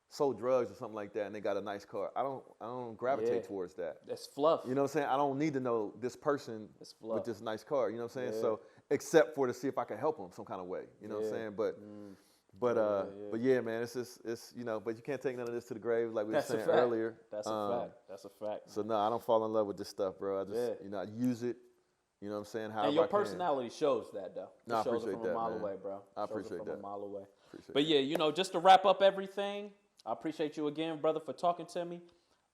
sold drugs or something like that and they got a nice car, I don't gravitate towards that. That's fluff. You know what I'm saying? I don't need to know this person with this nice car. You know what I'm saying? Yeah. So except for to see if I can help them some kind of way. You know what I'm saying? But yeah, man, it's you know, but you can't take none of this to the grave like we were saying earlier. That's a fact. That's a fact. So no, I don't fall in love with this stuff, bro. I just you know, I use it. You know what I'm saying? And your personality shows that, though. No, I shows appreciate it from that, a mile man. away, bro. I appreciate from that. a mile away. Appreciate But yeah, you know, just to wrap up everything, I appreciate you again, brother, for talking to me.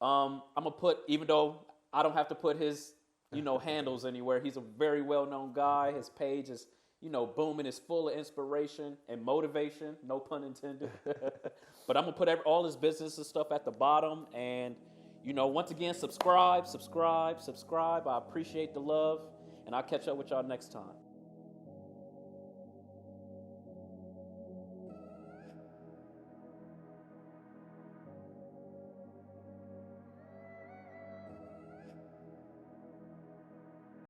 I'm gonna put, even though I don't have to put his, you know, handles anywhere. He's a very well-known guy. His page is, you know, booming. It's full of inspiration and motivation. No pun intended. But I'm gonna put all his business and stuff at the bottom. And, you know, once again, subscribe. I appreciate the love. And I'll catch up with y'all next time.